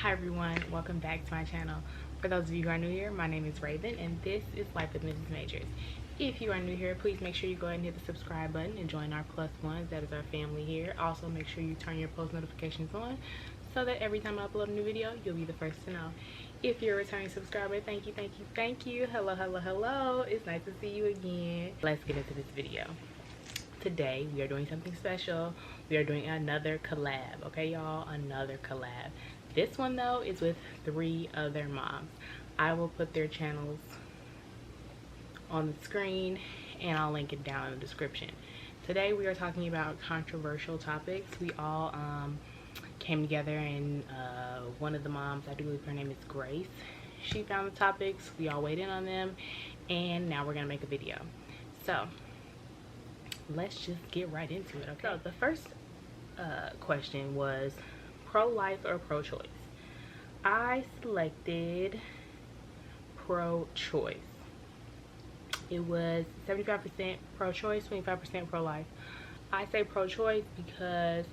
Hi everyone, welcome back to my channel. For those of you who are new here, my name is Raven and this is Life with Mrs. Majors. If you are new here, please make sure you go ahead and hit the subscribe button and join our plus ones. That is our family here. Also make sure you turn your post notifications on so that every time I upload a new video, you'll be the first to know. If you're a returning subscriber, thank you. Hello. It's nice to see you again. Let's get into this video. Today we are doing something special. We are doing another collab, okay y'all? Another collab. This one though is with 3 other moms. I will put their channels on the screen and I'll link it down in the description. Today we are talking about controversial topics. We all came together and one of the moms, I do believe her name is Grace, she found the topics, we all weighed in on them, and now we're gonna make a video. So let's just get right into it, okay? So the first question was pro-life or pro-choice. I selected pro-choice. It was 75% pro-choice, 25% pro-life. I say pro-choice because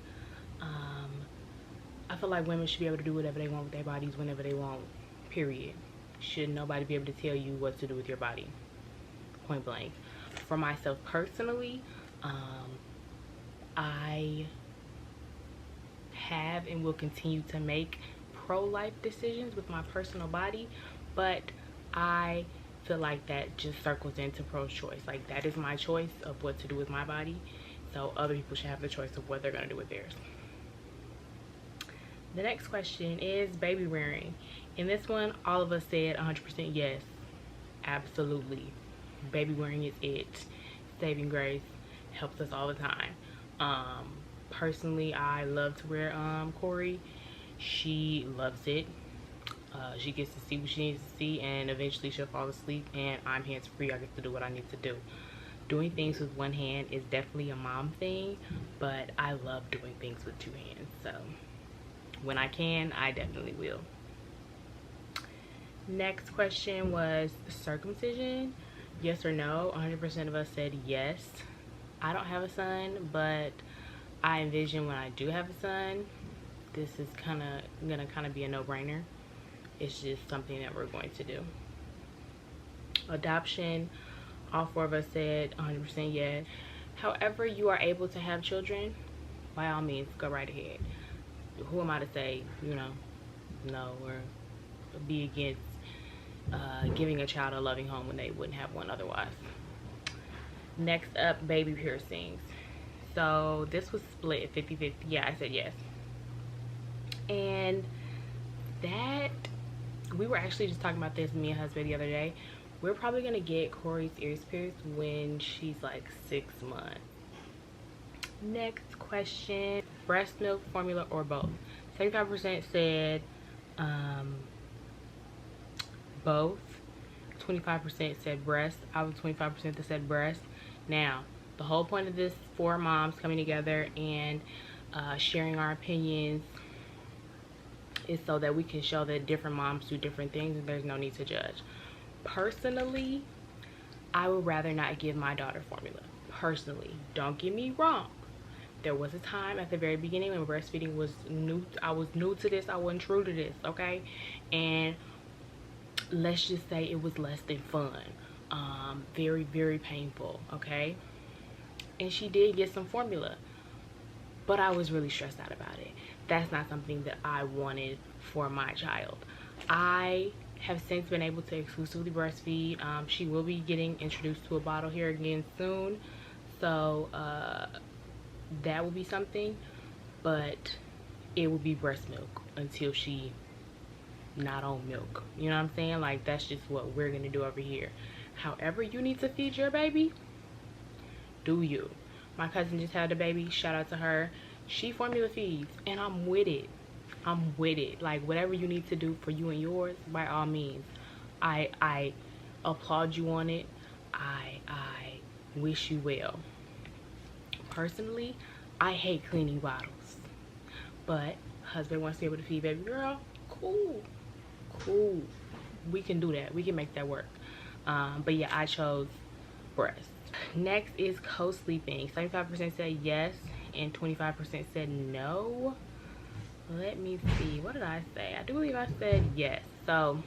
I feel like women should be able to do whatever they want with their bodies whenever they want, period. Should nobody be able to tell you what to do with your body, point blank. For myself personally, I have and will continue to make pro-life decisions with my personal body, but I feel like that just circles into pro-choice. Like, that is my choice of what to do with my body, so other people should have the choice of what they're going to do with theirs. The next question is baby wearing. In this one, all of us said 100% yes, absolutely. Baby wearing is it. Saving grace, helps us all the time. Personally, I love to wear Corey. She loves it. She gets to see what she needs to see, and eventually she'll fall asleep and I'm hands free. I get to do what I need to do. Doing things with one hand is definitely a mom thing, but I love doing things with 2 hands, so when I can, I definitely will. Next question was circumcision, yes or no. 100% of us said yes. I don't have a son, but I envision when I do have a son, this is gonna be a no-brainer. It's just something that we're going to do. Adoption, all 4 of us said 100% yes. However you are able to have children, by all means, go right ahead. Who am I to say, you know, no, or be against giving a child a loving home when they wouldn't have one otherwise. Next up, baby piercings. So this was split 50-50. Yeah, I said yes. And that, we were actually just talking about this, me and husband, the other day. We're probably gonna get Corey's ears pierced when she's like 6 months. Next question, breast milk, formula, or both. 75% said both. 25% said breast. I was 25% that said breast. Now, the whole point of this 4 moms coming together and sharing our opinions is so that we can show that different moms do different things and there's no need to judge. Personally, I would rather not give my daughter formula. Personally, don't get me wrong. There was a time at the very beginning when breastfeeding was new. I was new to this. I wasn't true to this, okay? And let's just say it was less than fun. Very painful, okay? And she did get some formula, but I was really stressed out about it. That's not something that I wanted for my child. I have since been able to exclusively breastfeed. She will be getting introduced to a bottle here again soon, so that will be something, but it will be breast milk until she not on milk. You know what I'm saying? Like, that's just what we're gonna do over here. However you need to feed your baby, do you. My cousin just had a baby, shout out to her. She formula feeds and I'm with it. Like, whatever you need to do for you and yours, by all means. I applaud you on it. I wish you well. Personally, I hate cleaning bottles, but husband wants to be able to feed baby girl, cool, we can do that. We can make that work. But yeah, I chose breast. Next is co-sleeping. 75% said yes and 25% said no. let me see, what did I say? I do believe I said yes. So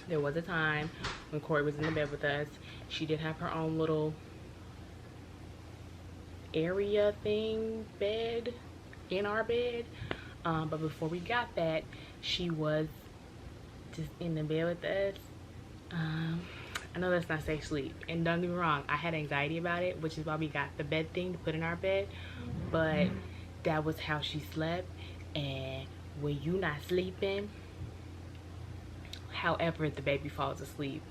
there was a time when Corey was in the bed with us. She did have her own little area thing, bed in our bed, but before we got that, she was just in the bed with us. I know that's not safe sleep, and don't get me wrong, I had anxiety about it, which is why we got the bed thing to put in our bed, but that was how she slept. And when you not sleeping, however the baby falls asleep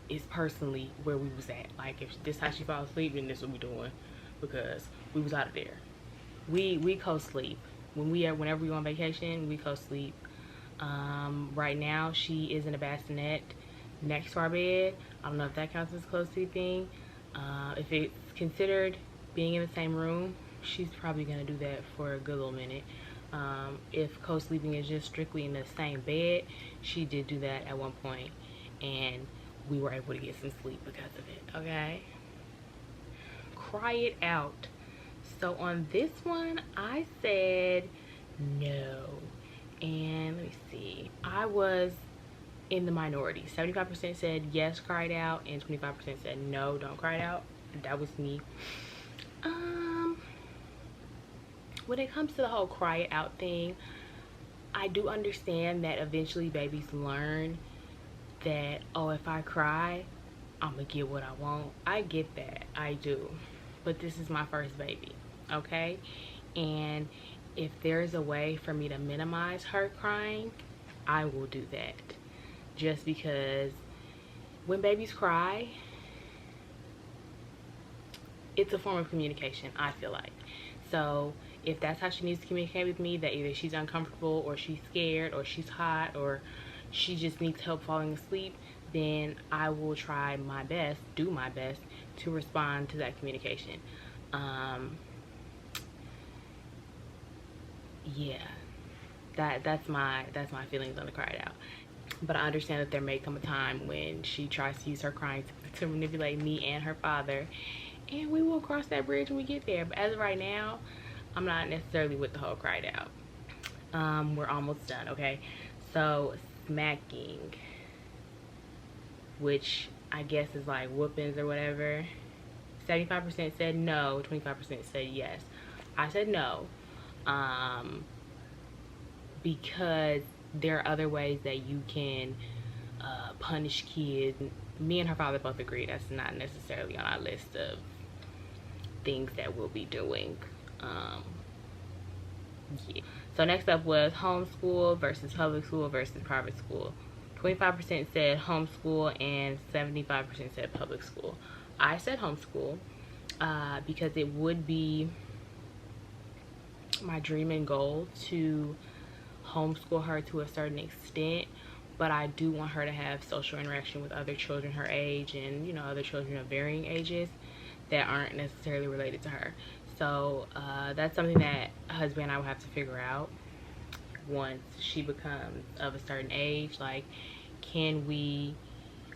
is personally where we was at. Like, if this how she falls asleep, then this what we doing, because we was out of there. We co-sleep whenever we go on vacation. We co-sleep. Right now she is in a bassinet next to our bed. I don't know if that counts as co-sleeping. If it's considered being in the same room, she's probably gonna do that for a good little minute. If co-sleeping is just strictly in the same bed, she did do that at one point, and we were able to get some sleep because of it. Okay, cry it out. So on this one, I said no, and let me see, I was in the minority. 75% said yes, cry it out, and 25% said no, don't cry it out. That was me. When it comes to the whole cry it out thing, I do understand that eventually babies learn that, oh, if I cry, I'm gonna get what I want. I get that, I do, but this is my first baby, okay? And if there's a way for me to minimize her crying, I will do that, just because when babies cry, it's a form of communication, I feel like. So if that's how she needs to communicate with me, that either she's uncomfortable or she's scared or she's hot or she just needs help falling asleep, then I will try my best, do my best to respond to that communication. Yeah, that's my feelings on the cry it out. But I understand that there may come a time when she tries to use her crying to manipulate me and her father, and we will cross that bridge when we get there. But as of right now, I'm not necessarily with the whole cry it out. We're almost done, okay? So smacking, which I guess is like whoopings or whatever. 75% said no, 25% said yes. I said no, because there are other ways that you can punish kids. Me and her father both agree that's not necessarily on our list of things that we'll be doing. Yeah. So next up was homeschool versus public school versus private school. 25% said homeschool and 75% said public school. I said homeschool because it would be my dream and goal to homeschool her to a certain extent, but I do want her to have social interaction with other children her age, and, you know, other children of varying ages that aren't necessarily related to her. So that's something that husband and I will have to figure out once she becomes of a certain age. Like, can we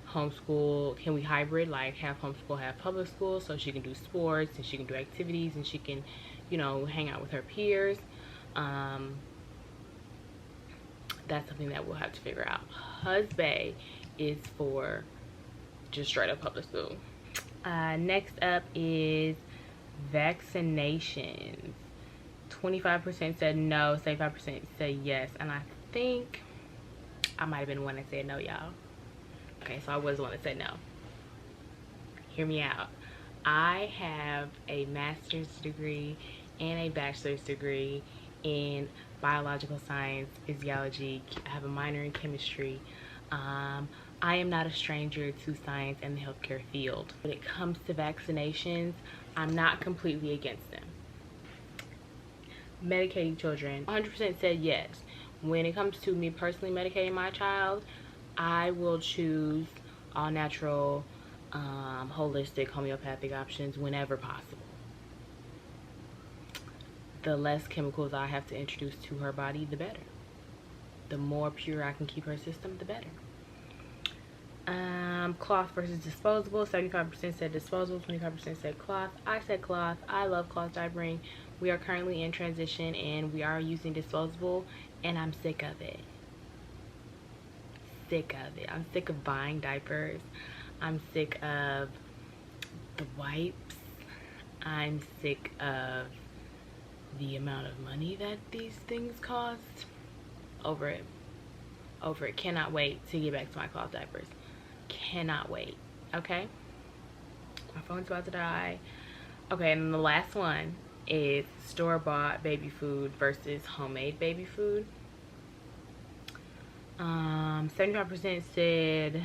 homeschool, can we hybrid, like have homeschool, have public school, so she can do sports and she can do activities and she can, you know, hang out with her peers. That's something that we'll have to figure out. Husband is for just straight up public school. Next up is vaccinations. 25% said no, 75% said yes, and I think I might have been the one that said no, y'all. Okay, so I was the one that said no. Hear me out. I have a master's degree and a bachelor's degree in biological science, physiology. I have a minor in chemistry. I am not a stranger to science and the healthcare field. When it comes to vaccinations, I'm not completely against them. Medicating children, 100% said yes. When it comes to me personally medicating my child, I will choose all natural, holistic, homeopathic options whenever possible. The less chemicals I have to introduce to her body, the better. The more pure I can keep her system, the better. Cloth versus disposable. 75% said disposable, 25% said cloth. I said cloth. I love cloth diapering. We are currently in transition and we are using disposable, and I'm sick of it. I'm sick of buying diapers. I'm sick of the wipes. I'm sick of the amount of money that these things cost. Over it. Cannot wait to get back to my cloth diapers. Cannot wait. Okay, my phone's about to die. Okay, and then the last one is store-bought baby food versus homemade baby food. 75% said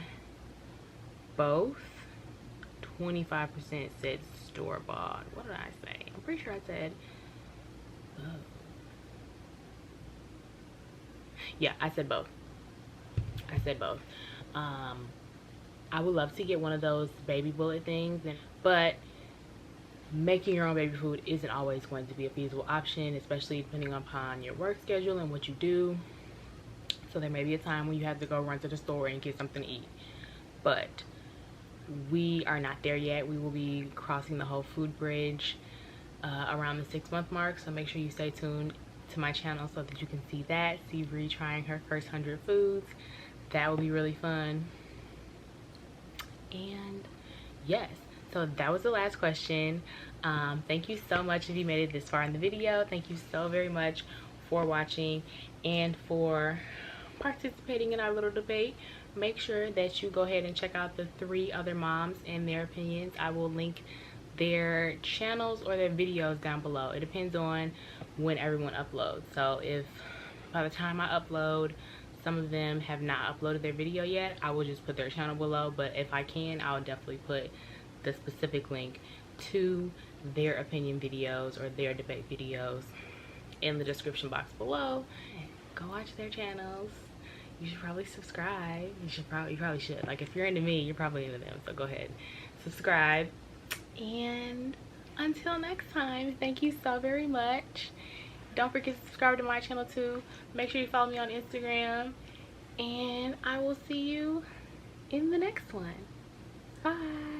both. 25% said store-bought. What did I say? I'm pretty sure I said both. Yeah, I said both. I would love to get one of those baby bullet things, but making your own baby food isn't always going to be a feasible option, especially depending upon your work schedule and what you do. So there may be a time when you have to go run to the store and get something to eat, but we are not there yet. We will be crossing the whole food bridge around the 6-month mark, so make sure you stay tuned to my channel so that you can see that. See Bree trying her first 100 foods. That will be really fun. And yes, so that was the last question. Thank you so much if you made it this far in the video. Thank you so very much for watching and for participating in our little debate. Make sure that you go ahead and check out the 3 other moms and their opinions. I will link their channels or their videos down below. It depends on when everyone uploads. So if by the time I upload, some of them have not uploaded their video yet, I will just put their channel below. But if I can, I'll definitely put the specific link to their opinion videos or their debate videos in the description box below. Go watch their channels. You should probably subscribe. You probably should. Like, if you're into me, you're probably into them. So go ahead, subscribe. And until next time, thank you so very much. Don't forget to subscribe to my channel too. Make sure you follow me on Instagram. And I will see you in the next one. Bye.